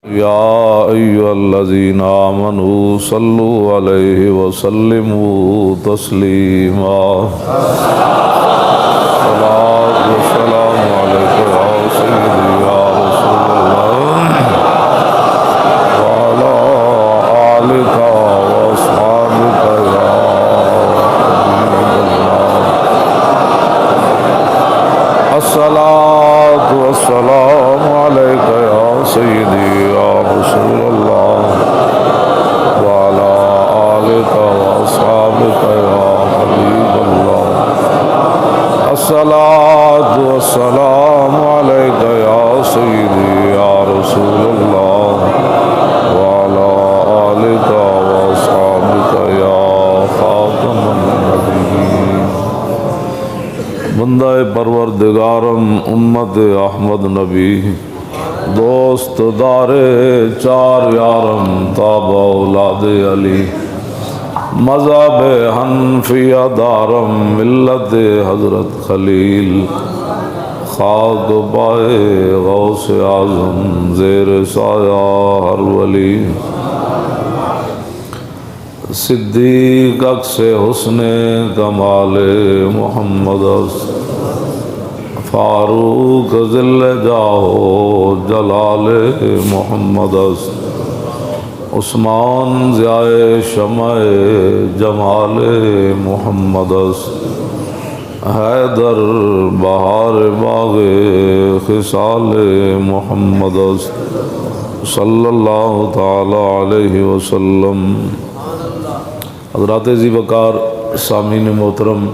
يا أيها الذين آمنوا صلوا عليه وسلموا تسليما صلاة والسلام عليك يا سيدي يا رسول الله وعلى آلك وأصحابك يا حبيب الله الصلاة والسلام عليك يا سيدي يا رسول الله وعلى آلك وأصحابك يا حبيب الله الصلاة والسلام عليك يا سيدي يا رسول الله وعلى آلك وأصحابك يا خاتم النبيين بندہ پروردگارم امت احمد نبی دوست دار چار یارم تابع اولاد علی مذہب حنفیہ دارم ملت حضرت خلیل خاک پائے غوث اعظم زیر سایہ ہر ولی صدیق عکس حسن کمال محمد فاروق ذل جاہو جلال محمد عثمان ضیاء شمع جمال محمد حیدر بہار باغ خصال محمد صلی اللہ تعالی علیہ وسلم۔ حضرات ذی وقار سامعین محترم،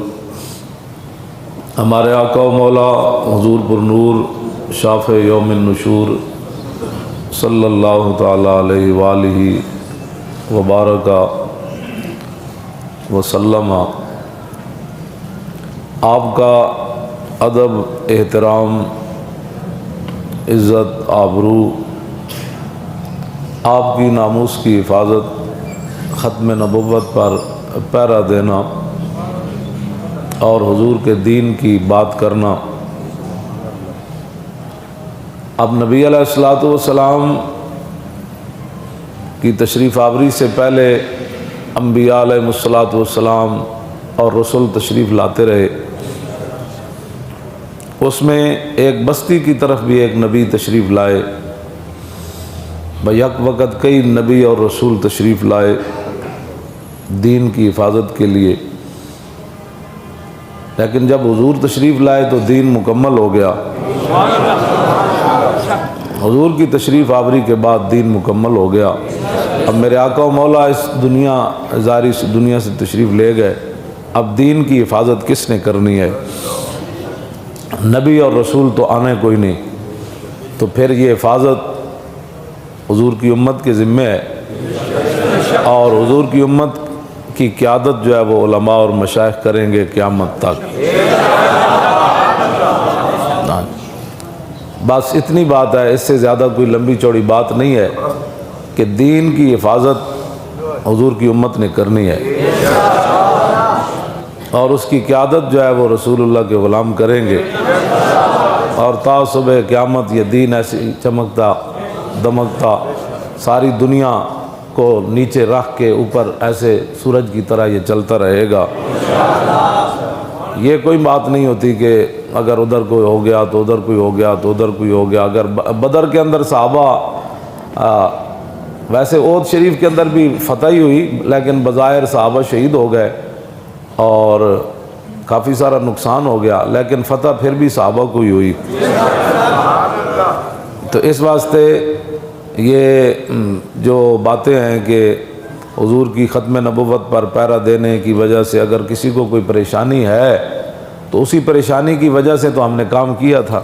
ہمارے آقا و مولا حضور پر نور شافع یوم النشور صلی اللہ تعالی علیہ وآلہ وبارک وسلم، آپ کا ادب، احترام، عزت، آبرو، آپ کی ناموس کی حفاظت، ختم نبوت پر پہرا دینا اور حضور کے دین کی بات کرنا۔ اب نبی علیہ السلام کی تشریف آوری سے پہلے انبیاء علیہ السلام اور رسول تشریف لاتے رہے، اس میں ایک بستی کی طرف بھی ایک نبی تشریف لائے، بیک وقت کئی نبی اور رسول تشریف لائے دین کی حفاظت کے لیے، لیکن جب حضور تشریف لائے تو دین مکمل ہو گیا۔ حضور کی تشریف آوری کے بعد دین مکمل ہو گیا۔ اب میرے آقا و مولا اس دنیا سے تشریف لے گئے، اب دین کی حفاظت کس نے کرنی ہے؟ نبی اور رسول تو آنے کوئی نہیں، تو پھر یہ حفاظت حضور کی امت کے ذمہ ہے، اور حضور کی امت کی قیادت جو ہے وہ علماء اور مشائخ کریں گے قیامت تک۔ بس اتنی بات ہے، اس سے زیادہ کوئی لمبی چوڑی بات نہیں ہے کہ دین کی حفاظت حضور کی امت نے کرنی ہے، اور اس کی قیادت جو ہے وہ رسول اللہ کے غلام کریں گے، اور تا صبح قیامت یہ دین ایسی چمکتا دمکتا ساری دنیا کو نیچے رکھ کے اوپر ایسے سورج کی طرح یہ چلتا رہے گا۔ یہ کوئی بات نہیں ہوتی کہ اگر ادھر کوئی ہو گیا تو ادھر کوئی ہو گیا تو ادھر کوئی ہو گیا۔ اگر بدر کے اندر صحابہ ویسے عہد شریف کے اندر بھی فتح ہی ہوئی، لیکن بظاہر صحابہ شہید ہو گئے اور کافی سارا نقصان ہو گیا، لیکن فتح پھر بھی صحابہ کو ہی ہوئی۔ تو اس واسطے یہ جو باتیں ہیں کہ حضور کی ختم نبوت پر پہرا دینے کی وجہ سے اگر کسی کو کوئی پریشانی ہے تو اسی پریشانی کی وجہ سے تو ہم نے کام کیا تھا۔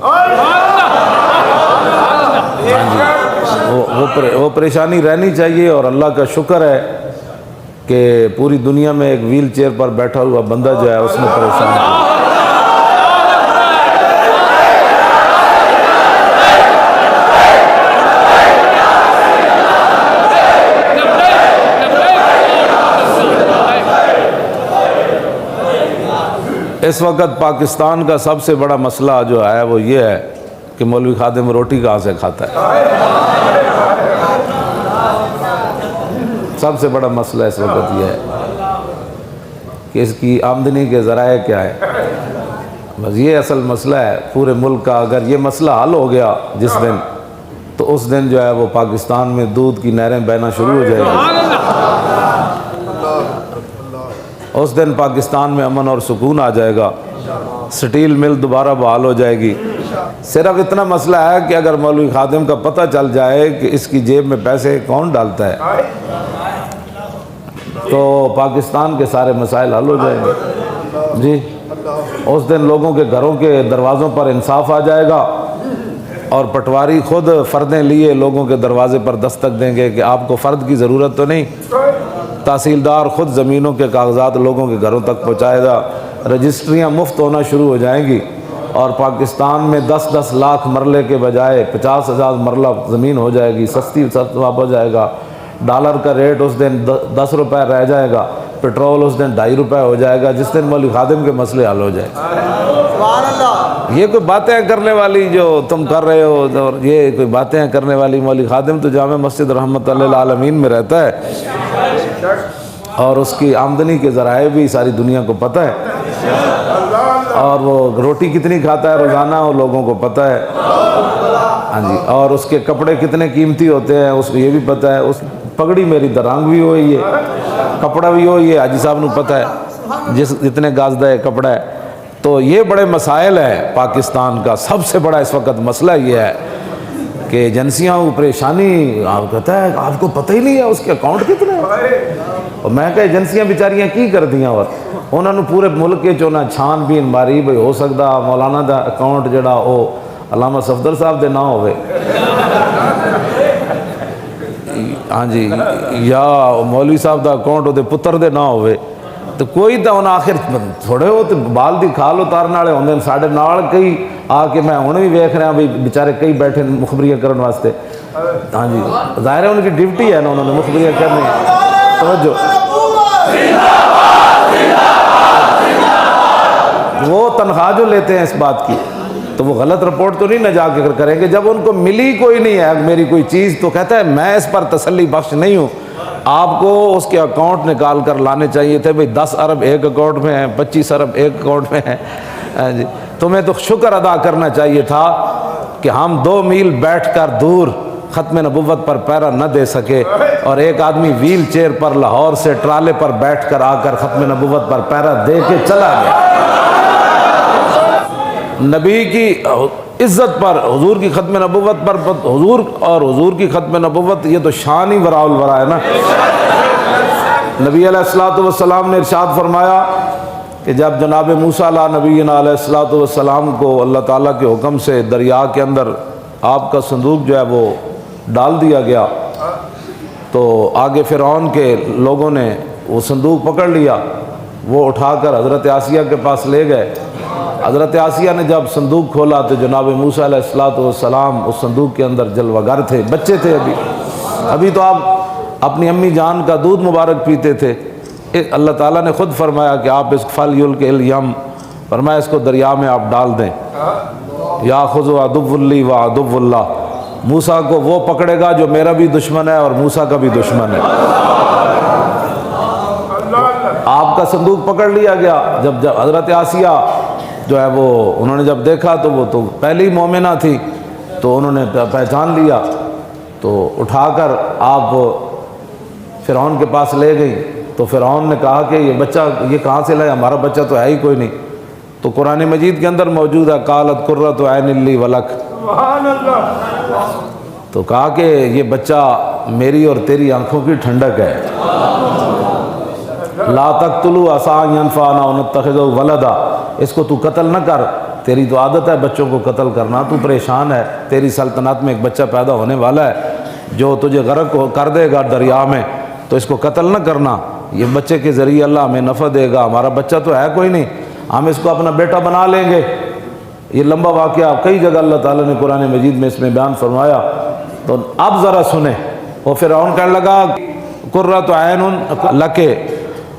وہ پریشانی رہنی چاہیے، اور اللہ کا شکر ہے کہ پوری دنیا میں ایک ویل چیئر پر بیٹھا ہوا بندہ جو ہے اس نے پریشان کیا۔ اس وقت پاکستان کا سب سے بڑا مسئلہ جو ہے وہ یہ ہے کہ مولوی خادم روٹی کہاں سے کھاتا ہے۔ سب سے بڑا مسئلہ اس وقت یہ ہے کہ اس کی آمدنی کے ذرائع کیا ہے. بس یہ اصل مسئلہ ہے پورے ملک کا. اگر یہ مسئلہ حل ہو گیا جس دن، تو اس دن جو ہے وہ پاکستان میں دودھ کی نہریں بہنا شروع ہو جائیں گی. اس دن پاکستان میں امن اور سکون آ جائے گا. سٹیل مل دوبارہ بحال ہو جائے گی. صرف اتنا مسئلہ ہے کہ اگر مولوی خادم کا پتہ چل جائے کہ اس کی جیب میں پیسے کون ڈالتا ہے، تو پاکستان کے سارے مسائل حل ہو جائیں گے. جی اس دن لوگوں کے گھروں کے دروازوں پر انصاف آ جائے گا، اور پٹواری خود فردیں لیے لوگوں کے دروازے پر دستک دیں گے کہ آپ کو فرد کی ضرورت تو نہیں. تحصیلدار خود زمینوں کے کاغذات لوگوں کے گھروں تک پہنچائے گا. رجسٹریاں مفت ہونا شروع ہو جائیں گی، اور پاکستان میں 10-10 لاکھ مرلے کے بجائے 50,000 مرلہ زمین ہو جائے گی. سستی ہو جائے گا. ڈالر کا ریٹ اس دن 10 روپے رہ جائے گا. پیٹرول اس دن 2.5 روپے ہو جائے گا، جس دن مولوی خادم کے مسئلے حل ہو جائے. یہ کوئی باتیں کرنے والی جو تم کر رہے ہو، اور یہ کوئی باتیں کرنے والی، مولوی خادم تو جامع مسجد رحمت اللہ للعالمین میں رہتا ہے، اور اس کی آمدنی کے ذرائع بھی ساری دنیا کو پتہ ہے، اور وہ روٹی کتنی کھاتا ہے روزانہ وہ لوگوں کو پتہ ہے. ہاں جی. اور اس کے کپڑے کتنے قیمتی ہوتے ہیں اس کو یہ بھی پتہ ہے. اس پگڑی میری درانگ بھی ہوئی ہے، کپڑا بھی ہوئی ہے، حاجی صاحب نے پتہ ہے جتنے گازدہ ہے کپڑا ہے. تو یہ بڑے مسائل ہیں پاکستان کا. سب سے بڑا اس وقت مسئلہ یہ ہے کہ ایجنسیاں کو پریشانی. آپ کہتا ہے آپ کو پتہ ہی نہیں ہے اس کے اکاؤنٹ کتنے ہیں. اور میں کہا ایجنسیاں بیچاریاں کی کر دیاں، اور انہوں نے پورے ملک کے چونا چھان بین ماری بھئی ہو سکتا مولانا دا اکاؤنٹ جڑا او علامہ صفدر صاحب دے نہ ہوئے، ہاں جی، یا مولوی صاحب دا اکاؤنٹ دے پتر دے نہ ہوئے. تو کوئی تو انہیں آخر تھوڑے ہو تو بال دی کھال اتارنے والے ہوندے. ساڈے نال کئی آ کے میں ہن بھی ویکھ رہا بھی بیچارے کئی بیٹھے مخبریاں کرن واسطے. ہاں جی، ظاہر ہے ان کی ڈیوٹی ہے نا، انہوں نے مخبریاں کرنی. توجہ، وہ تنخواہ جو لیتے ہیں اس بات کی، تو وہ غلط رپورٹ تو نہیں نہ جا کے کریں گے. جب ان کو ملی کوئی نہیں ہے میری کوئی چیز، تو کہتا ہے میں اس پر تسلی بخش نہیں ہوں. آپ کو اس کے اکاؤنٹ نکال کر لانے چاہیے تھے. بھئی 10 ارب ایک اکاؤنٹ میں ہیں، 25 ارب ایک اکاؤنٹ میں ہیں. جی تمہیں تو شکر ادا کرنا چاہیے تھا کہ ہم 2 میل بیٹھ کر دور ختم نبوت پر پیرا نہ دے سکے، اور ایک آدمی ویل چیئر پر لاہور سے ٹرالے پر بیٹھ کر آ کر ختم نبوت پر پیرا دے کے چلا گیا. نبی کی عزت پر، حضور کی ختم نبوت پر، حضور اور حضور کی ختم نبوت یہ تو شان ہی وراء الورا ہے نا. نبی علیہ الصلوۃ والسلام نے ارشاد فرمایا کہ جب جناب موسیٰ علیہ نبینا علیہ الصلوۃ والسلام کو اللہ تعالیٰ کے حکم سے دریا کے اندر آپ کا صندوق جو ہے وہ ڈال دیا گیا، تو آگے فرعون کے لوگوں نے وہ صندوق پکڑ لیا. وہ اٹھا کر حضرت آسیہ کے پاس لے گئے. حضرت آسیہ نے جب صندوق کھولا تو جناب موسیٰ علیہ الصلوۃ والسلام اس صندوق کے اندر جلوہ گر تھے، بچے تھے. ابھی تو آپ اپنی امی جان کا دودھ مبارک پیتے تھے. اللہ تعالیٰ نے خود فرمایا کہ آپ اس فل یلقِ الیم، فرمایا اس کو دریا میں آپ ڈال دیں. یاخذ عدو لی و عدو اللہ، موسیٰ کو وہ پکڑے گا جو میرا بھی دشمن ہے اور موسیٰ کا بھی دشمن ہے. آپ کا صندوق پکڑ لیا گیا. جب حضرت آسیہ جو ہے وہ انہوں نے جب دیکھا تو وہ تو پہلی مومنہ تھی، تو انہوں نے پہچان لیا. تو اٹھا کر آپ فرعون کے پاس لے گئی. تو فرعون نے کہا کہ یہ بچہ یہ کہاں سے لائے، ہمارا بچہ تو ہے ہی کوئی نہیں. تو قرآن مجید کے اندر موجود ہے قالت قرۃ عین لی ولک، تو کہا کہ یہ بچہ میری اور تیری آنکھوں کی ٹھنڈک ہے. لا تقتلوا عسى ان ينفعنا او نتخذه ولدا، اس کو تو قتل نہ کر، تیری تو عادت ہے بچوں کو قتل کرنا، تو پریشان ہے، تیری سلطنت میں ایک بچہ پیدا ہونے والا ہے جو تجھے غرق کر دے گا دریا میں، تو اس کو قتل نہ کرنا. یہ بچے کے ذریعے اللہ ہمیں نفع دے گا. ہمارا بچہ تو ہے کوئی نہیں، ہم اس کو اپنا بیٹا بنا لیں گے. یہ لمبا واقعہ کئی جگہ اللہ تعالیٰ نے قرآن مجید میں اس میں بیان فرمایا. تو اب ذرا سنیں. وہ فرعون کہنے لگا قرۃ عین لک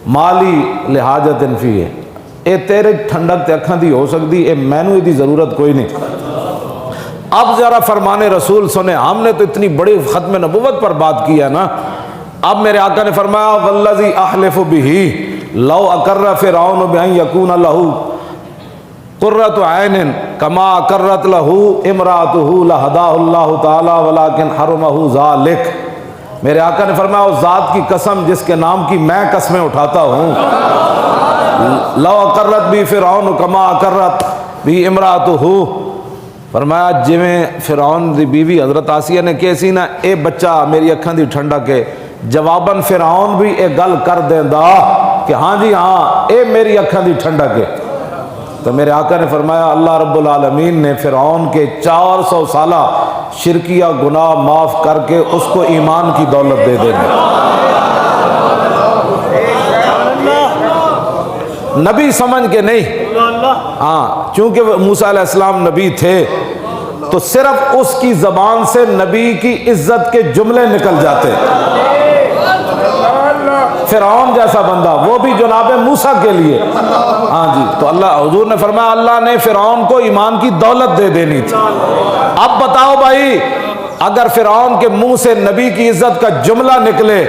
مالی لحاجت فیہ، اے تیرے ٹھنڈک تے اکھاں دی ہو سکتی، اے مینوں دی ضرورت کوئی نہیں. اب ذرا فرمان رسول سنیں. ہم نے تو اتنی بڑی ختم نبوت پر بات کی ہے نا، اب میرے آقا نے فرمایا والذی احلف بہ لو اقر فرعون بان یکون لہ قرۃ عین کما اقرت لہ امرأتہ لہداہ اللہ تعالی ولکن حرمہ ذلک۔ میرے آقا نے فرمایا اس ذات کی قسم جس کے نام کی میں قسمیں اٹھاتا ہوں، لو اقرت بھی فرعون کما اقرت بھی امرأتہ، فرمایا جویں فرعون دی بیوی حضرت آسیہ نے کیسی نا اے بچہ میری اکھاں دی ٹھنڈک ہے، جواباً فرعون بھی اے گل کر دیندا کہ ہاں جی ہاں اے میری اکھاں دی ٹھنڈک ہے۔ تو میرے آقا نے فرمایا اللہ رب العالمین نے فرعون کے 400 سالہ شرکیہ گناہ معاف کر کے اس کو ایمان کی دولت دے دے گا۔ نبی سمجھ کے نہیں، ہاں چونکہ موسیٰ علیہ السلام نبی تھے تو صرف اس کی زبان سے نبی کی عزت کے جملے نکل جاتے۔ فرعون جیسا بندہ وہ بھی جناب موسیٰ کے لیے، ہاں جی، تو اللہ حضور نے فرمایا اللہ نے فرعون کو ایمان کی دولت دے دینی تھی۔ اب بتاؤ بھائی اگر فرعون کے منہ سے نبی کی عزت کا جملہ نکلے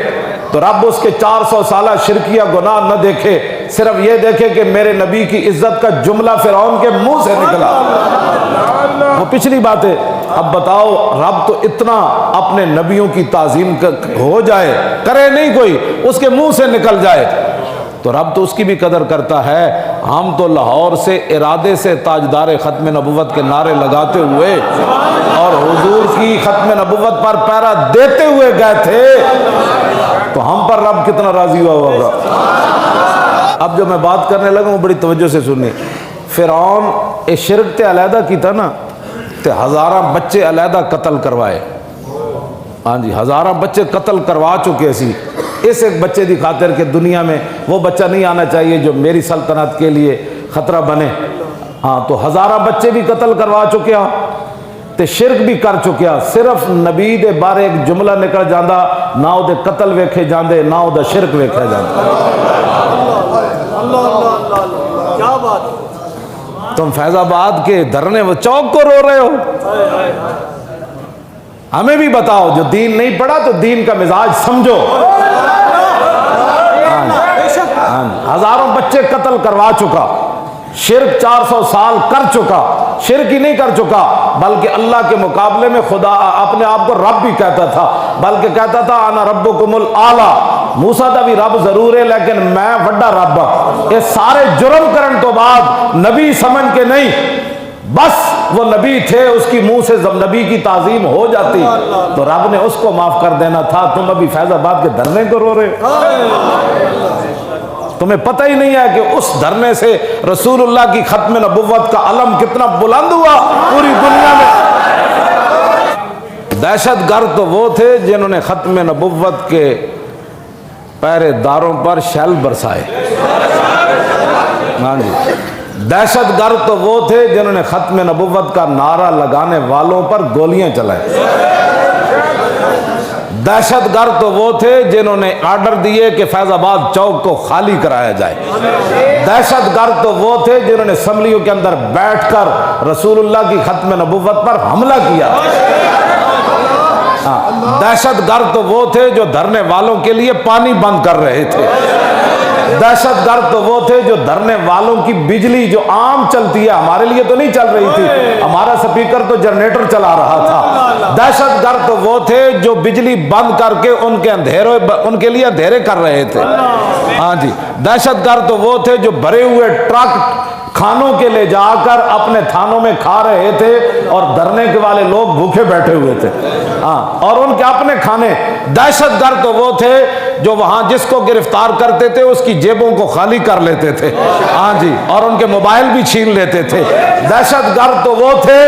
تو رب اس کے 400 سالہ شرکیہ گناہ نہ دیکھے، صرف یہ دیکھے کہ میرے نبی کی عزت کا جملہ فرعون کے منہ سے نکلا، وہ پچھلی بات ہے۔ اب بتاؤ رب تو اتنا اپنے نبیوں کی تعظیم ہو جائے، کرے نہیں کوئی، اس کے منہ سے نکل جائے تو رب تو اس کی بھی قدر کرتا ہے۔ ہم تو لاہور سے ارادے سے تاجدار ختم نبوت کے نعرے لگاتے ہوئے اور حضور کی ختم نبوت پر پیرا دیتے ہوئے گئے تھے، تو ہم پر رب کتنا راضی ہوا ہوگا۔ اب جو میں بات کرنے لگا ہوں بڑی توجہ سے سنی۔ فرعون اے شرک تے علیحدہ کی تھا نا، تے ہزارہ بچے علیحدہ قتل کروائے، ہاں جی ہزارہ بچے قتل کروا چکے سی، اس ایک بچے دی خاطر کہ دنیا میں وہ بچہ نہیں آنا چاہیے جو میری سلطنت کے لیے خطرہ بنے، ہاں تو ہزارہ بچے بھی قتل کروا چکیا تے شرک بھی کر چکیا، صرف نبی دے بارے ایک جملہ نکل جاندہ نہ او دے قتل ویکھے جاندے نہ او دا شرک ویکھے جاندے۔ کیا بات، تم فیض آباد کے دھرنے و چوک کو رو رہے ہو، ہمیں بھی بتاؤ جو دین نہیں پڑھا تو دین کا مزاج سمجھو۔ ہزاروں بچے قتل کروا چکا، شرک 400 سال کر چکا، شرک ہی نہیں کر چکا بلکہ اللہ کے مقابلے میں خدا اپنے آپ کو رب بھی کہتا تھا، بلکہ کہتا تھا انا ربکم الاعلی، موسیٰ دا بھی رب ضرور ہے لیکن میں وڈا رب ہوں۔ یہ سارے جرم کرن تو بعد نبی سمجھ کے نہیں، بس وہ نبی تھے، اس کی منہ سے جب نبی کی تعظیم ہو جاتی تو رب نے اس کو معاف کر دینا تھا۔ تم ابھی فیض آباد کے دھرنے کو رو رہے ہو، تمہیں پتہ ہی نہیں ہے کہ اس دھرنے سے رسول اللہ کی ختم نبوت کا علم کتنا بلند ہوا پوری دنیا میں۔ دہشت گرد تو وہ تھے جنہوں نے ختم نبوت کے پہرے داروں پر شیل برسائے، ہاں جی دہشت گرد تو وہ تھے جنہوں نے ختم نبوت کا نعرہ لگانے والوں پر گولیاں چلائیں، دہشت گرد تو وہ تھے جنہوں نے آرڈر دیے کہ فیض آباد چوک کو خالی کرایا جائے، دہشت گرد تو وہ تھے جنہوں نے اسمبلیوں کے اندر بیٹھ کر رسول اللہ کی ختم نبوت پر حملہ کیا، دہشت گرد تو وہ تھے جو دھرنے والوں کے لیے پانی بند کر رہے تھے، دہشت گرد تو وہ تھے جو دھرنے والوں کی بجلی جو عام چلتی ہے ہمارے لیے تو نہیں چل رہی تھی، ہمارا سپیکر تو جنریٹر چلا رہا تھا، دہشت گرد تو وہ تھے جو بجلی بند کر کے ان کے لیے اندھیرے کر رہے تھے، ہاں جی دہشت گرد تو وہ تھے جو بھرے ہوئے ٹرک کھانوں کے لے جا کر اپنے تھانوں میں کھا رہے تھے اور دھرنے کے والے لوگ بھوکے بیٹھے ہوئے تھے، ہاں اور ان کے اپنے کھانے، دہشت گرد تو وہ تھے جو وہاں جس کو گرفتار کرتے تھے اس کی جیبوں کو خالی کر لیتے تھے، ہاں جی اور ان کے موبائل بھی چھین لیتے تھے، دہشت گرد تو وہ تھے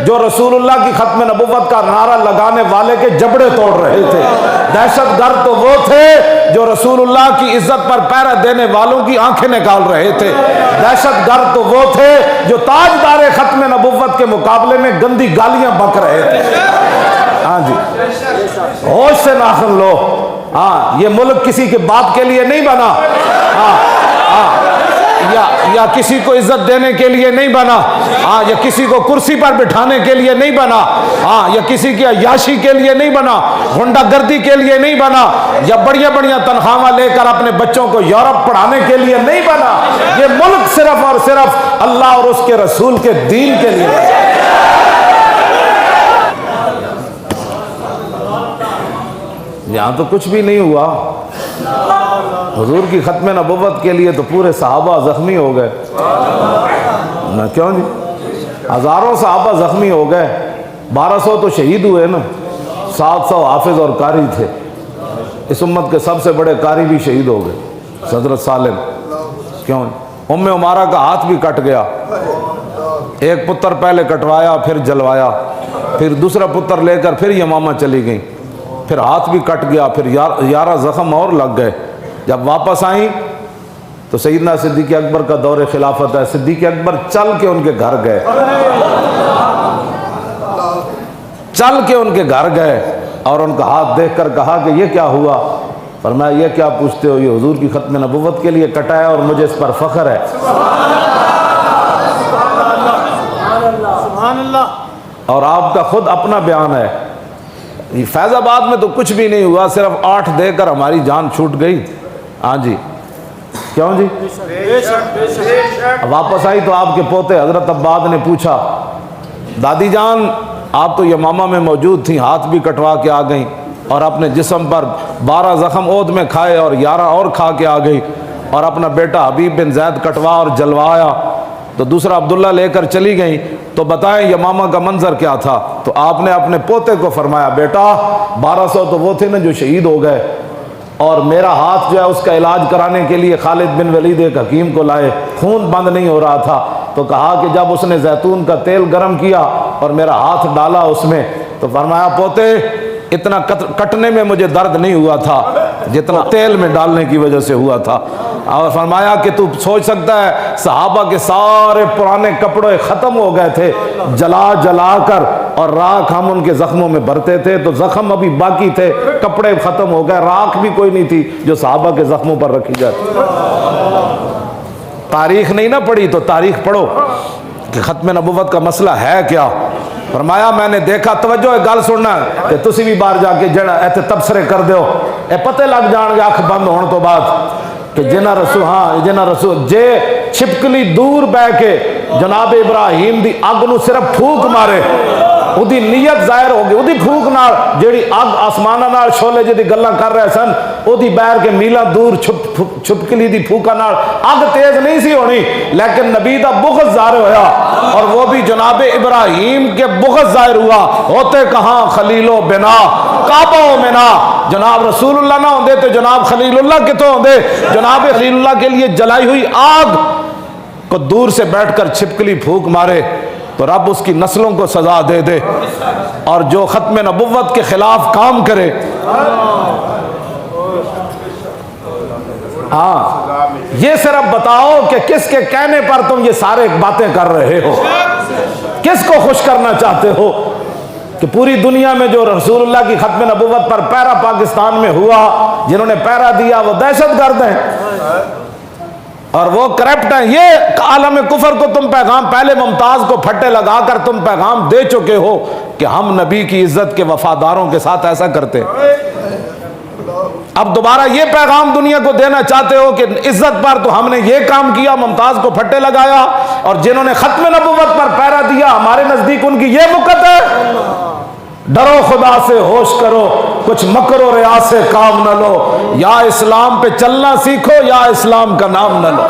جو رسول اللہ کی ختم نبوت کا نعرہ لگانے والے کے جبڑے توڑ رہے تھے، دہشت گرد تو وہ تھے جو رسول اللہ کی عزت پر پہرا دینے والوں کی آنکھیں نکال رہے تھے، دہشت گرد تو وہ تھے جو تاجدار ختم نبوت کے مقابلے میں گندی گالیاں بک رہے تھے، ہاں جی ہوش سے ناخن لو، ہاں یہ ملک کسی کے باپ کے لیے نہیں بنا، ہاں یا کسی کو عزت دینے کے لیے نہیں بنا، ہاں، یا کسی کو کرسی پر بٹھانے کے لیے نہیں بنا، ہاں، یا کسی کی عیاشی کے لیے نہیں بنا، غنڈہ گردی کے لیے نہیں بنا، یا بڑی تنخواہیں لے کر اپنے بچوں کو یورپ پڑھانے کے لیے نہیں بنا۔ یہ ملک صرف اور صرف اللہ اور اس کے رسول کے دین کے لیے بنا۔ یہاں تو کچھ بھی نہیں ہوا، حضور کی ختم نبوت کے لیے تو پورے صحابہ زخمی ہو گئے نہ، کیوں جی؟ ہزاروں صحابہ زخمی ہو گئے، 1200 تو شہید ہوئے نا، 700 حافظ اور قاری تھے۔ اس امت کے سب سے بڑے قاری بھی شہید ہو گئے، حضرت سالم، کیوں؟ ام عمارہ کا ہاتھ بھی کٹ گیا، ایک پتر پہلے کٹوایا پھر جلوایا، پھر دوسرا پتر لے کر پھر یمامہ چلی گئیں، پھر ہاتھ بھی کٹ گیا، پھر 11 زخم اور لگ گئے۔ جب واپس آئیں تو سیدنا صدیق اکبر کا دور خلافت ہے، صدیق اکبر چل کے ان کے گھر گئے، چل کے ان کے گھر گئے اور ان کا ہاتھ دیکھ کر کہا کہ یہ کیا ہوا؟ فرمایا یہ کیا پوچھتے ہو، یہ حضور کی ختم نبوت کے لیے کٹا ہے اور مجھے اس پر فخر ہے۔ سبحان اللہ۔ اور آپ کا خود اپنا بیان ہے، فیض آباد میں تو کچھ بھی نہیں ہوا، صرف 8 دے کر ہماری جان چھوٹ گئی۔ ہاں جی، کیوں جی؟ واپس آئی تو آپ کے پوتے حضرت عباد نے پوچھا، دادی جان آپ تو یمامہ میں موجود تھیں، ہاتھ بھی کٹوا کے آ گئیں اور اپنے جسم پر 12 زخم عود میں کھائے اور 11 اور کھا کے آ گئی، اور اپنا بیٹا حبیب بن زید کٹوا اور جلوایا، تو دوسرا عبداللہ لے کر چلی گئیں، تو بتائیں یمامہ کا منظر کیا تھا؟ تو آپ نے اپنے پوتے کو فرمایا، بیٹا 1200 تو وہ تھے نا جو شہید ہو گئے، اور میرا ہاتھ جو ہے اس کا علاج کرانے کے لیے خالد بن ولید ایک حکیم کو لائے، خون بند نہیں ہو رہا تھا، تو کہا کہ جب اس نے زیتون کا تیل گرم کیا اور میرا ہاتھ ڈالا اس میں، تو فرمایا پوتے اتنا کٹنے میں مجھے درد نہیں ہوا تھا جتنا تیل میں ڈالنے کی وجہ سے ہوا تھا۔ اور فرمایا کہ تو سوچ سکتا ہے صحابہ کے سارے پرانے کپڑے ختم ہو گئے تھے، جلا جلا کر، اور راکھ ہم ان کے زخموں میں بھرتے تھے، تو زخم ابھی باقی تھے، کپڑے ختم ہو گئے، راکھ بھی کوئی نہیں تھی جو صحابہ کے زخموں پر رکھی جاتی۔ تاریخ نہیں نہ پڑھی تو تاریخ پڑھو کہ ختم نبوت کا مسئلہ ہے کیا۔ فرمایا میں نے دیکھا، توجہ ہے گل سننا کہ تسی بھی باہر جا کے جڑا ایتھے تبصرے کر دیو، اے پتے لگ جان گے اکھ بند ہونے تو بعد کہ جنہ رسول، ہاں جنہ رسول جے چھپکلی دور بہ کے جناب ابراہیم دی اگ نو صرف پھوک مارے، اودی نیت ظاہر ہوگی، اودی پھوک نال جیڑی اگ آسمانہ نال شولے جدی گلاں کر رہے سن، اودی بیر کے میلاں دور چھپکلی دی پھوکا نال اگ تیز نہیں سی ہونی، لیکن نبی دا بغض ظاہر ہویا، اور وہ بھی جناب ابراہیم کے بغض ظاہر ہوا، ہوتے کہاں خلیل و بنا کعبہ و منا، جناب رسول اللہ نہ ہوندے تو جناب خلیل اللہ کتوں ہوندے، جناب خلیل اللہ کے لیے جلائی ہوئی آگ کو دور سے بیٹھ کر چھپکلی پھوک مارے تو رب اس کی نسلوں کو سزا دے دے، اور جو ختم نبوت کے خلاف کام کرے، ہاں یہ صرف بتاؤ کہ کس کے کہنے پر تم یہ سارے باتیں کر رہے ہو، کس کو خوش کرنا چاہتے ہو؟ کہ پوری دنیا میں جو رسول اللہ کی ختم نبوت پر پیرا پاکستان میں ہوا، جنہوں نے پیرا دیا وہ دہشت گرد ہیں اور وہ کرپٹ ہیں۔ یہ عالم کفر کو تم پیغام، پہلے ممتاز کو پھٹے لگا کر تم پیغام دے چکے ہو کہ ہم نبی کی عزت کے وفاداروں کے ساتھ ایسا کرتے، اب دوبارہ یہ پیغام دنیا کو دینا چاہتے ہو کہ عزت پر تو ہم نے یہ کام کیا، ممتاز کو پھٹے لگایا، اور جنہوں نے ختم نبوت پر پیرا دیا ہمارے نزدیک ان کی یہ مقت ہے۔ ڈرو خدا سے ہوش کرو، کچھ مکر و ریا سے کام نہ لو، یا اسلام پہ چلنا سیکھو یا اسلام کا نام نہ لو۔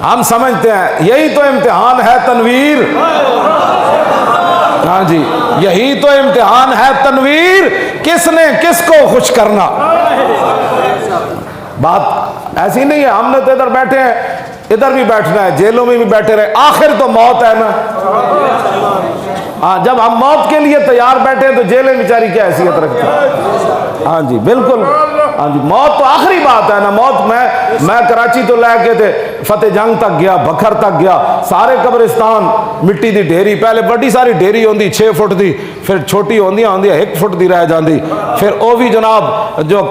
ہم سمجھتے ہیں یہی تو امتحان ہے تنویر، ہاں جی یہی تو امتحان ہے تنویر، کس نے کس کو خوش کرنا۔ بات ایسی نہیں ہے، ہم نے تو ادھر بیٹھے ہیں، ادھر بھی بیٹھنا ہے، جیلوں میں بھی بیٹھے رہے، آخر تو موت ہے نا۔ ہاں جب ہم موت کے لیے تیار بیٹھے ہیں تو جیلیں بیچاری کیا حیثیت رکھتی ہیں؟ ہاں جی بالکل، ہاں جی موت تو آخری بات ہے نا۔ موت میں کراچی تو لے کے تھے، فتح جنگ تک گیا، بکھر تک گیا، سارے قبرستان مٹی دی ڈھیری، پہلے بڑی ساری ڈھیری ہوندی 6 فٹ دی، پھر چھوٹی ہوندی 1 فٹ دی رہ جاندی، پھر او بھی جناب جو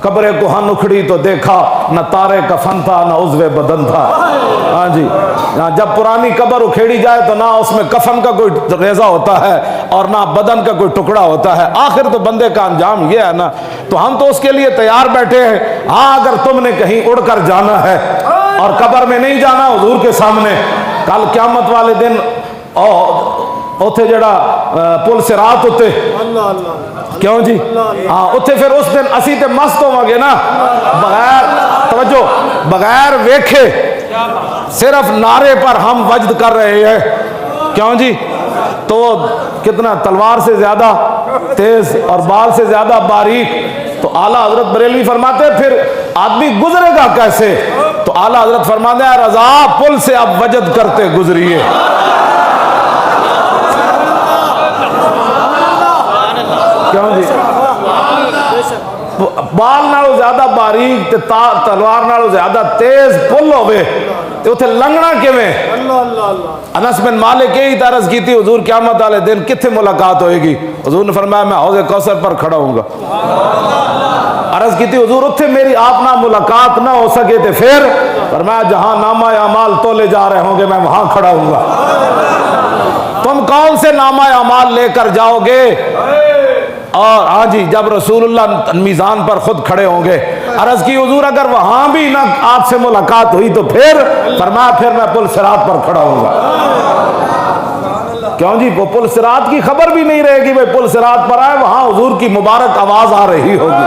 قبر کوہن اکھڑی تو دیکھا نہ تارے کفن تھا نہ عضو بدن تھا. ہاں جی, جب پرانی قبر اکھیڑی جائے تو نہ اس میں کفن کا کوئی ریزہ ہوتا ہے اور نہ بدن کا کوئی ٹکڑا ہوتا ہے. آخر تو بندے کا انجام یہ ہے نا, تو ہم تو اس کے لیے تیار بیٹھے ہیں. ہاں اگر تم نے کہیں اڑ کر جانا ہے اور قبر میں نہیں جانا حضور کے سامنے, کل قیامت والے دن اوتھے جڑا پل صراط اتے, کیوں جی ہاں اتے پھر اس دن اسی تے مست ہوں گے نا, بغیر توجہ بغیر ویکھے صرف نعرے پر ہم وجد کر رہے ہیں, کیوں جی, تو کتنا تلوار سے زیادہ تیز اور بال سے زیادہ باریک. تو اعلیٰ حضرت بریلوی فرماتے ہیں پھر آدمی گزرے گا کیسے, تو اعلیٰ حضرت فرماتے ہیں رضا پل سے اب وجد کرتے گزریے. کیوں جی, بال نالوں زیادہ باریک تے تلوار نالوں زیادہ تیز پل ہوئے تے اتھے لنگنا کیویں. انس بن مالک یہی عرض کی تھی حضور قیامت والے دن کتنے ملاقات ہوئے گی. حضور نے فرمایا میں حوض کوثر پر کھڑا ہوں گا. عرض کی تھی حضور اتھے میری آپ نہ ملاقات نہ ہو سکے تھے, پھر فرمایا جہاں نامہ اعمال تولے جا رہے ہوں گے میں وہاں کھڑا ہوں گا. تم کون سے نامہ اعمال لے کر جاؤ گے, اور ہاں جی جب رسول اللہ میزان پر خود کھڑے ہوں گے. عرض کی حضور اگر وہاں بھی نہ آپ سے ملاقات ہوئی تو پھر فرمایا پھر میں پل صراط پر کھڑا ہوں گا. کیوں جی, وہ پل صراط کی خبر بھی نہیں رہے گی بھائی پل صراط پر آئے, وہاں حضور کی مبارک آواز آ رہی ہوگی,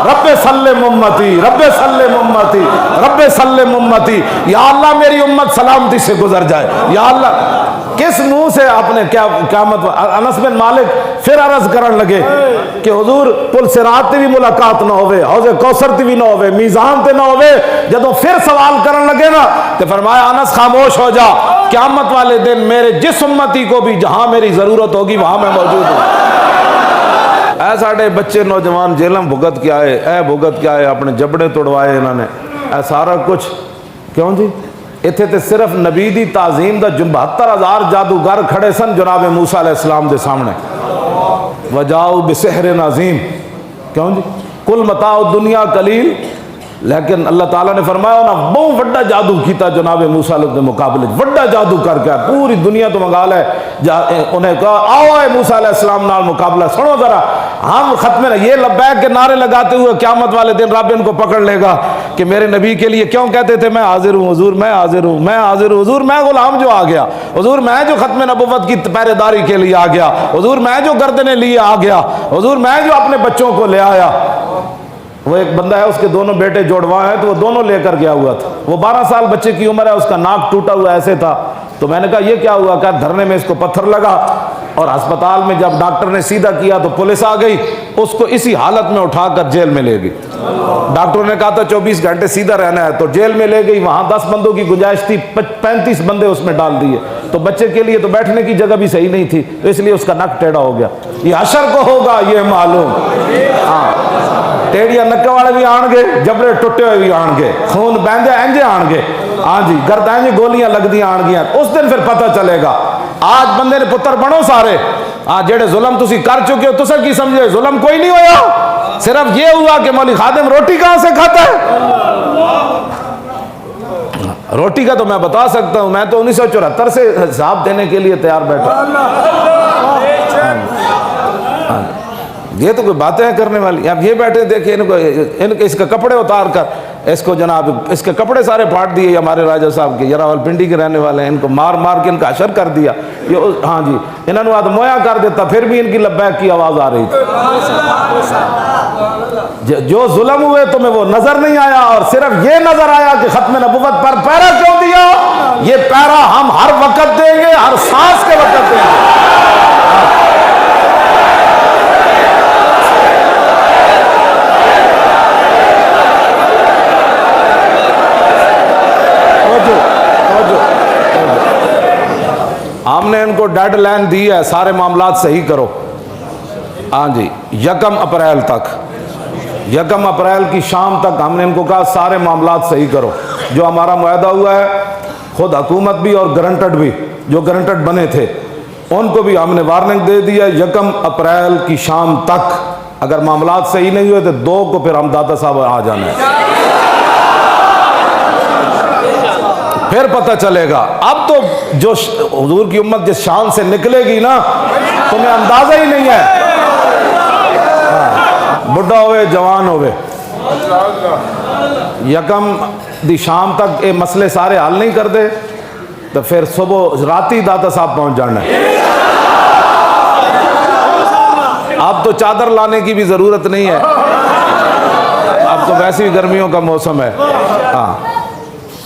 رب سلم امتی رب سلم امتی رب سلم امتی, یا اللہ میری امت سلامتی سے گزر جائے یا اللہ. کس منہ سے آپ نے کیا قیامت. انس بن مالک پھر عرض کرن لگے کہ حضور پل صراط تے بھی ملاقات نہ ہوئے, حوض کوثر تے بھی نہ ہوئے, میزان تے نہ ہوئے. جدوں پھر سوال کرن لگے نا تو فرمایا انس خاموش ہو جا, قیامت والے دن میرے جس امتی کو بھی جہاں میری ضرورت ہوگی وہاں میں موجود ہوں. اے ساڑے بچے نوجوان جیلم بھگت کے آئے, اے بھگت کے آئے, اپنے جبڑے توڑوائے انہوں نے, اے سارا کچھ. کیوں جی, اتھے تے صرف نبی دی تعظیم دا 72,000 جادوگر کھڑے سن جناب موسیٰ علیہ السلام دے سامنے. وجاؤ بسحر عظیم. کیوں جی, کل متاع دنیا قلیل, لیکن اللہ تعالیٰ نے فرمایا نا بہت بڑا جادو کیتا جناب موسیٰ علیہ السلام مقابلے, بڑا جادو کر کے پوری دنیا تو منگا لے. انہیں کہا آؤ اے موسیٰ علیہ السلام نال مقابلہ. سنو ذرا, ہم ختم یہ لبیک کے نعرے لگاتے ہوئے قیامت والے دن رب ان کو پکڑ لے گا کہ میرے نبی کے لیے کیوں کہتے تھے میں حاضر ہوں حضور, میں حاضر ہوں, میں حاضر ہوں حضور, میں غلام جو آ گیا حضور, میں جو ختم نبوت کی پہرے داری کے لیے آ گیا حضور, میں جو گردنے لیے آ گیا حضور, میں جو اپنے بچوں کو لے آیا. وہ ایک بندہ ہے اس کے دونوں بیٹے جوڑواں ہیں تو وہ دونوں لے کر گیا ہوا تھا. وہ 12 سال بچے کی عمر ہے, اس کا ناک ٹوٹا ہوا ایسے تھا. تو میں نے کہا یہ کیا ہوا, کہا دھرنے میں اس کو پتھر لگا اور ہسپتال میں جب ڈاکٹر نے سیدھا کیا تو پولیس آ گئی, اس کو اسی حالت میں اٹھا کر جیل میں لے گئی. ڈاکٹر نے کہا تھا 24 گھنٹے سیدھا رہنا ہے, تو جیل میں لے گئی. وہاں 10 بندوں کی گنجائش تھی, 35 بندے اس میں ڈال دیے. تو بچے کے لیے تو بیٹھنے کی جگہ بھی صحیح نہیں تھی, تو اس لیے اس کا نک ٹیڑھا ہو گیا. یہ حشر کو ہوگا یہ معلوم. ہاں ٹیڑیا نکے والے بھی آن گے, جبڑے ٹوٹے ہوئے بھی آن گے, خون بہندے انجے آن گے, ہاں جی گردائیں گولیاں لگ دی آن گیا. اس دن پھر پتہ چلے گا. آج بندے نے پتر بنو سارے, جڑے ظلم تسی کر چکے ہو تسا کی سمجھے, ظلم کوئی نہیں ہویا, صرف یہ ہوا کہ مولوی خادم روٹی کہاں سے کھاتا ہے. روٹی کا تو میں بتا سکتا ہوں, میں تو 1974 سے حساب دینے کے لیے تیار بیٹھا. یہ تو کوئی باتیں کرنے والی. اب یہ بیٹھے دیکھیں ان کو اس کے کپڑے اتار کر اس کو جناب اس کے کپڑے سارے پھاڑ دیے. ہمارے راجہ صاحب کے یراول پنڈی کے رہنے والے ہیں, ان کو مار مار کے ان کا حشر کر دیا. یہ ہاں جی انہوں نے آدھ مویا کر دیتا, پھر بھی ان کی لبیک کی آواز آ رہی تھی. جو ظلم ہوئے تمہیں وہ نظر نہیں آیا, اور صرف یہ نظر آیا کہ ختم نبوت پر پیرا کیوں دیا. یہ پیرا ہم ہر وقت دیں گے, ہر سانس کے وقت دیں گے. ہم نے ان کو ڈیڈ لائن دی ہے, سارے معاملات صحیح کرو. ہاں جی 1 اپریل تک, 1 اپریل کی شام تک ہم نے ان کو کہا سارے معاملات صحیح کرو. جو ہمارا معاہدہ ہوا ہے, خود حکومت بھی اور گرنٹڈ بھی, جو گرنٹڈ بنے تھے ان کو بھی ہم نے وارننگ دے دیا 1 اپریل کی شام تک اگر معاملات صحیح نہیں ہوئے تو 2 کو پھر ہم داتا صاحب آ جانا ہے، پھر پتہ چلے گا۔ اب تو جو حضور کی امت جس شان سے نکلے گی نا، تمہیں اندازہ ہی نہیں ہے، بڑھا ہوئے جوان ہوئے، یکم دی شام تک یہ مسئلے سارے حل نہیں کر دے تو پھر صبح راتی داتا صاحب پہنچ جانا ہے۔ اب تو چادر لانے کی بھی ضرورت نہیں ہے، اب تو ویسے ہی گرمیوں کا موسم ہے۔ ہاں،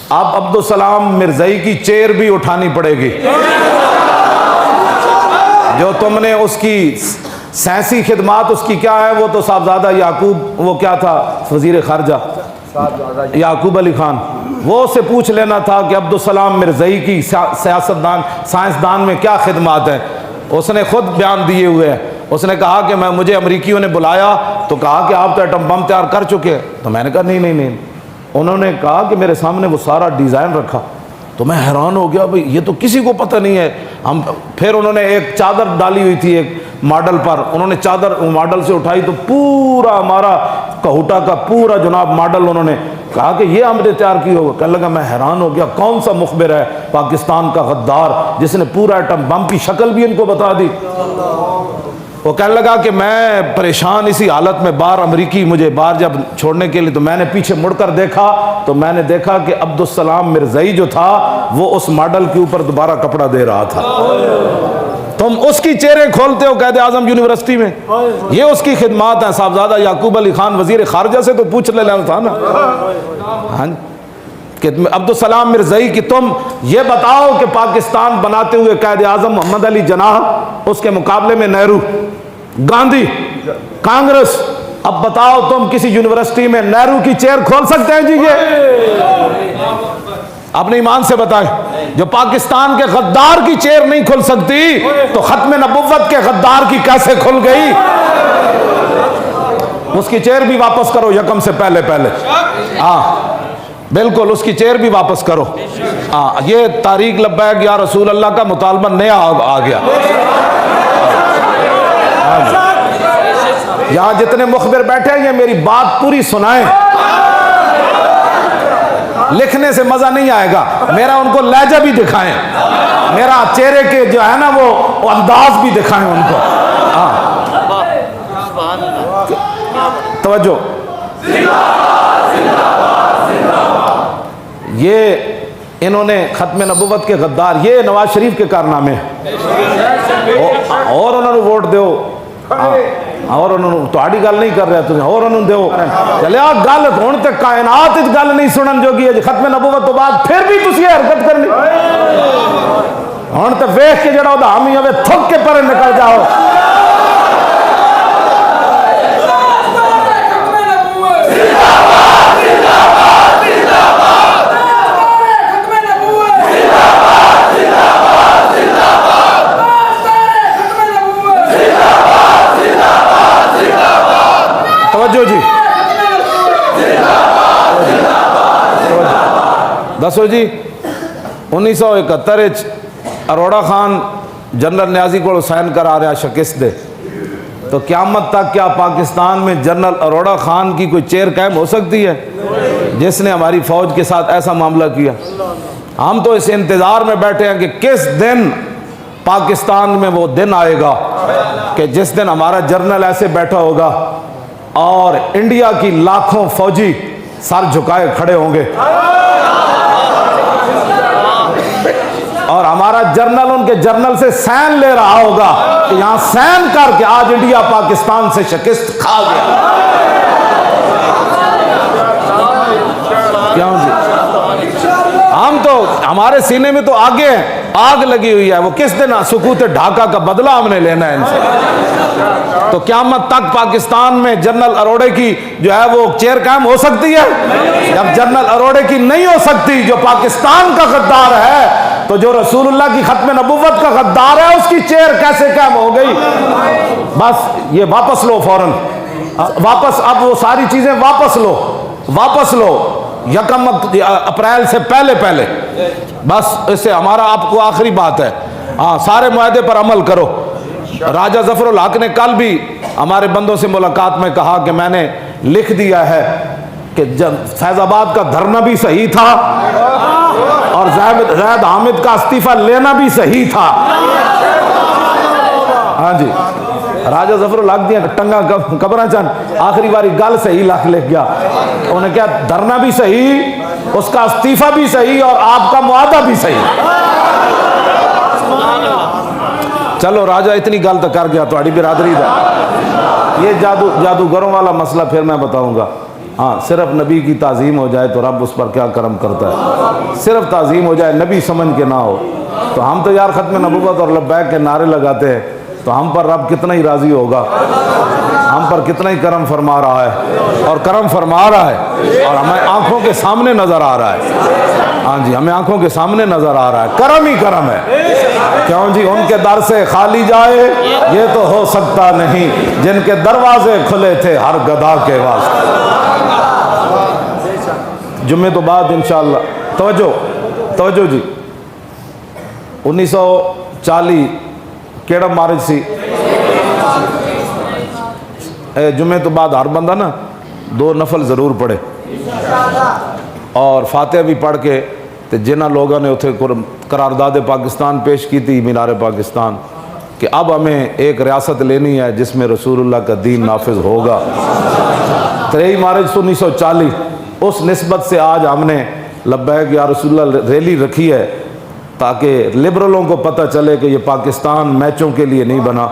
اب عبدالسلام مرزائی کی چیئر بھی اٹھانی پڑے گی، جو تم نے اس کی سائنسی خدمات اس کی کیا ہے، وہ تو صاحبزادہ یعقوب، وہ کیا تھا وزیر خارجہ یعقوب علی خان، وہ سے پوچھ لینا تھا کہ عبدالسلام مرزائی کی سیاستدان سائنسدان میں کیا خدمات ہیں۔ اس نے خود بیان دیے ہوئے ہیں، اس نے کہا کہ مجھے امریکیوں نے بلایا تو کہا کہ آپ تو ایٹم بم تیار کر چکے ہیں، تو میں نے کہا نہیں، انہوں نے کہا کہ میرے سامنے وہ سارا ڈیزائن رکھا، تو میں حیران ہو گیا، بھئی یہ تو کسی کو پتہ نہیں ہے۔ پھر انہوں نے ایک چادر ڈالی ہوئی تھی ایک ماڈل پر، انہوں نے چادر ماڈل سے اٹھائی تو پورا ہمارا کہوٹا کا پورا جناب ماڈل انہوں نے کہا کہ یہ ہم نے تیار کی ہوگا۔ کہنے لگا میں حیران ہو گیا، کون سا مخبر ہے پاکستان کا غدار جس نے پورا ایٹم بم کی شکل بھی ان کو بتا دی۔ وہ کہنے لگا کہ میں پریشان اسی حالت میں باہر امریکی مجھے باہر جب چھوڑنے کے لیے، تو میں نے پیچھے مڑ کر دیکھا تو میں نے دیکھا کہ عبدالسلام مرزائی جو تھا وہ اس ماڈل کے اوپر دوبارہ کپڑا دے رہا تھا۔ تم اس کی چہریں کھولتے ہو قائد اعظم یونیورسٹی میں، یہ اس کی خدمات ہیں۔ صاحبزادہ یعقوب علی خان وزیر خارجہ سے تو پوچھ لینا تھا نا، ہاں کہ عبدالسلام مرزائی کی تم یہ بتاؤ کہ پاکستان بناتے ہوئے قائد اعظم محمد علی جناح، اس کے مقابلے میں نہرو، گاندھی، کانگریس، اب بتاؤ تم کسی یونیورسٹی میں نہرو کی چیئر کھول سکتے ہیں جی؟ یہ اپنے ایمان سے بتائیں، جو پاکستان کے غدار کی چیئر نہیں کھل سکتی تو ختم نبوت کے غدار کی کیسے کھل گئی؟ اس کی چیئر بھی واپس کرو یکم سے پہلے ہاں بالکل، اس کی چیئر بھی واپس کرو۔ ہاں، یہ تحریک لبیک یا رسول اللہ کا مطالبہ نیا آ گیا۔ یہاں جتنے مخبر بیٹھے ہیں یہ میری بات پوری سنائیں، لکھنے سے مزہ نہیں آئے گا، میرا ان کو لہجہ بھی دکھائیں، میرا چہرے کے جو ہے نا وہ انداز بھی دکھائیں ان کو۔ توجہ، یہ انہوں نے ختم نبوت کے غدار، یہ نواز شریف کے کارنامے اور انہوں نے ووٹ دیو، اور انہوں نے تہاڈی گل نہیں کر رہا تھی، اور انہوں نے دیو چلے آ گل ہون تے کائنات وچ گل نہیں سنن جوگی ہے، ختم نبوت تو بعد پھر بھی تسی حرکت کرنی ہن تے ویکھ کے جڑا دا حامی ہوے تھک کے پرے نکل جاؤ۔ توجہ جی، دسو جی، 1971 اروڑا خان جنرل نیازی کو حسین کرا رہا شکست دے، تو قیامت تک کیا پاکستان میں جنرل اروڑا خان کی کوئی چیئر قائم ہو سکتی ہے جس نے ہماری فوج کے ساتھ ایسا معاملہ کیا؟ ہم تو اس انتظار میں بیٹھے ہیں کہ کس دن پاکستان میں وہ دن آئے گا کہ جس دن ہمارا جنرل ایسے بیٹھا ہوگا اور انڈیا کی لاکھوں فوجی سر جھکائے کھڑے ہوں گے اور ہمارا جنرل ان کے جنرل سے سین لے رہا ہوگا کہ یہاں سین کر کے آج انڈیا پاکستان سے شکست کھا گیا۔ کیوں جی؟ ہم تو ہمارے سینے میں تو آگے ہیں، آگ لگی ہوئی ہے، وہ کس دن سکوت ڈھاکہ کا بدلہ ہم نے لینا ہے ان سے۔ تو قیامت تک پاکستان میں جنرل اروڑے کی جو ہے وہ چیئر قائم ہو سکتی ہے؟ جب جنرل اروڑے کی نہیں ہو سکتی جو پاکستان کا غدار ہے، تو جو رسول اللہ کی ختم نبوت کا غدار ہے اس کی چیئر کیسے قائم ہو گئی؟ بس یہ واپس لو فوراً، واپس، اب وہ ساری چیزیں واپس لو 1 اپریل سے پہلے، بس اس سے ہمارا آپ کو آخری بات ہے، ہاں سارے معاہدے پر عمل کرو۔ راجہ ظفر الحق نے کل بھی ہمارے بندوں سے ملاقات میں کہا کہ میں نے لکھ دیا ہے کہ فیض آباد کا دھرنا بھی صحیح تھا اور زید حامد کا استعفیٰ لینا بھی صحیح تھا. ہاں جی راجہ ظفر الحق دیا ٹنگا قبراں چند آخری باری گل صحیح لکھ گیا. انہیں کیا دھرنا بھی صحیح، اس کا استعفیٰ بھی صحیح اور آپ کا معاہدہ بھی صحیح. چلو راجہ اتنی گل تو کر گیا تھوڑی برادری دا. یہ جادوگروں والا مسئلہ پھر میں بتاؤں گا. ہاں صرف نبی کی تعظیم ہو جائے تو رب اس پر کیا کرم کرتا ہے. صرف تعظیم ہو جائے نبی سمجھ کے نہ ہو تو ہم تو یار ختم نبوت اور لبیک کے نعرے لگاتے ہیں تو ہم پر رب کتنا ہی راضی ہوگا، ہم پر کتنا ہی کرم فرما رہا ہے اور کرم فرما رہا ہے اور ہمیں آنکھوں کے سامنے نظر آ رہا ہے. ہاں جی ہمیں آنکھوں کے سامنے نظر آ رہا ہے. کرم ہی کرم ہے. کیوں جی ان کے در سے خالی جائے یہ تو ہو سکتا نہیں جن کے دروازے کھلے تھے ہر گدھا کے واسطے. جمعے تو بعد انشاءاللہ توجہ جی 1940 کیڑا مارچ سی جمعے تو بعد ہر بندہ نا 2 نفل ضرور پڑھے اور فاتحہ بھی پڑھ کے جنہ لوگوں نے اتھے قرارداد پاکستان پیش کی تھی مینار پاکستان کہ اب ہمیں ایک ریاست لینی ہے جس میں رسول اللہ کا دین نافذ ہوگا. 23 مارچ 1940 اس نسبت سے آج ہم نے لبیک یا رسول اللہ ریلی رکھی ہے تاکہ لبرلوں کو پتہ چلے کہ یہ پاکستان میچوں کے لیے نہیں بنا.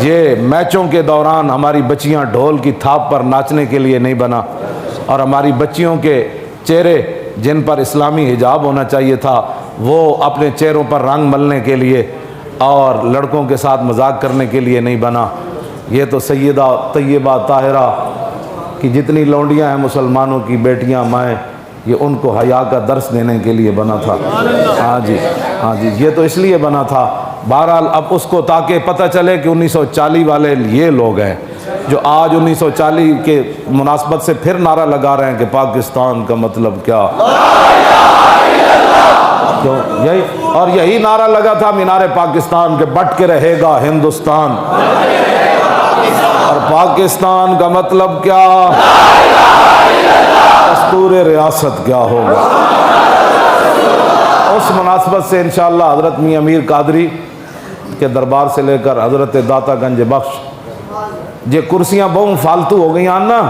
یہ میچوں کے دوران ہماری بچیاں ڈھول کی تھاپ پر ناچنے کے لیے نہیں بنا اور ہماری بچیوں کے چہرے جن پر اسلامی حجاب ہونا چاہیے تھا وہ اپنے چہروں پر رنگ ملنے کے لیے اور لڑکوں کے ساتھ مذاق کرنے کے لیے نہیں بنا. یہ تو سیدہ طیبہ طاہرہ کی جتنی لونڈیاں ہیں مسلمانوں کی بیٹیاں مائیں یہ ان کو حیا کا درس دینے کے لیے بنا تھا. ہاں جی یہ تو اس لیے بنا تھا. بہرحال اب اس کو تاکہ پتہ چلے کہ 1940 والے یہ لوگ ہیں جو آج 1940 کے مناسبت سے پھر نعرہ لگا رہے ہیں کہ پاکستان کا مطلب کیا. یہی نعرہ لگا تھا مینار پاکستان کے بٹ کے رہے گا ہندوستان اور پاکستان کا مطلب کیا، دستور ریاست کیا ہوگا. اس مناسبت سے انشاءاللہ حضرت میاں امیر قادری کے دربار سے لے کر حضرت داتا گنج بخش یہ کرسیاں بہت فالتو ہو گئی نا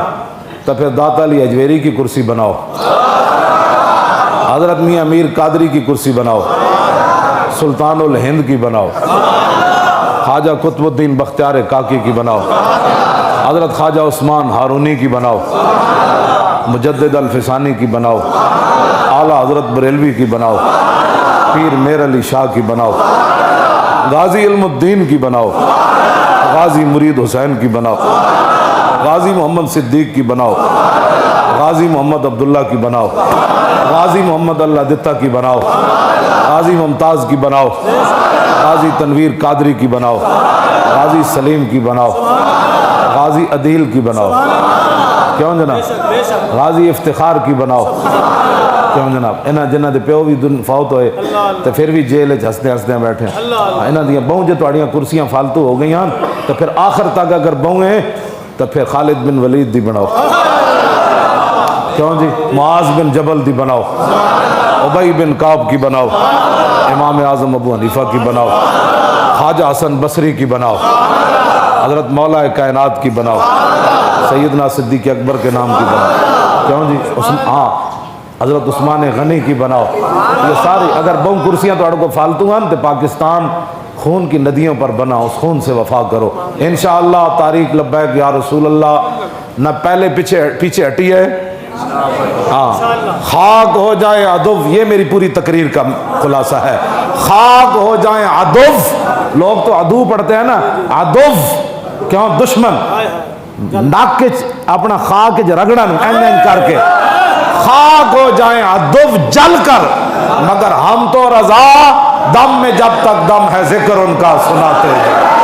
تو پھر داتا علی اجویری کی کرسی بناؤ، حضرت میاں امیر قادری کی کرسی بناؤ، سلطان الہند کی بناؤ، خواجہ قطب الدین بختیار کاکی کی بناؤ، حضرت خواجہ عثمان ہارونی کی بناؤ، مجدد الفسانی کی بناؤ، اعلیٰ حضرت بریلوی کی بناؤ، پیر میر علی شاہ کی بناؤ، غازی علم الدین کی بناؤ، غازی مرید حسین کی بناؤ، غازی محمد صدیق کی بناؤ، غازی محمد عبداللہ کی بناؤ، غازی محمد اللہ دتہ کی بناؤ، غازی ممتاز کی بناؤ، غازی تنویر قادری کی بناؤ، غازی سلیم کی بناؤ، غازی عدیل کی بناؤ، کیوں جناب، غازی افتخار کی بناؤ، کیوں جناب. انہاں جنہ دے پیو بھی فوت ہوئے تو پھر بھی جیل ہسدے بیٹھے انہاں دیاں بہوں جو تواڑیاں کرسیاں فالتو ہو گئی ہیں تو پھر آخر تک اگر بہوں ہیں تو پھر خالد بن ولید دی بناؤ، کیوں جی، معاذ بن جبل دی بناؤ، ابی بن کعب کی بناؤ، امام اعظم ابو حنیفہ کی بناؤ، خواجہ حسن بصری کی بناؤ، حضرت مولا کائنات کی بناؤ، سیدنا صدیق اکبر کے نام کی بناؤ، کیوں جی، ہاں حضرت عثمان غنی کی بناؤ. یہ ساری اگر بہوں کرسیاں تو کو فالتو ہیں تو پاکستان خون کی ندیوں پر بنا، اس خون سے وفا کرو انشاءاللہ. تاریخ لبیک یا رسول اللہ نہ پہلے پیچھے ہٹی ہے. ہاں خاک ہو جائے عدو، یہ میری پوری تقریر کا خلاصہ ہے. خاک ہو جائیں عدو، لوگ تو عدو پڑھتے ہیں نا، عدو کیوں، دشمن، ناک کے اپنا خاک رگڑا کر کے خاک ہو جائیں عدو جل کر، مگر ہم تو رضا دم میں جب تک دم ہے ذکر ان کا سناتے ہیں.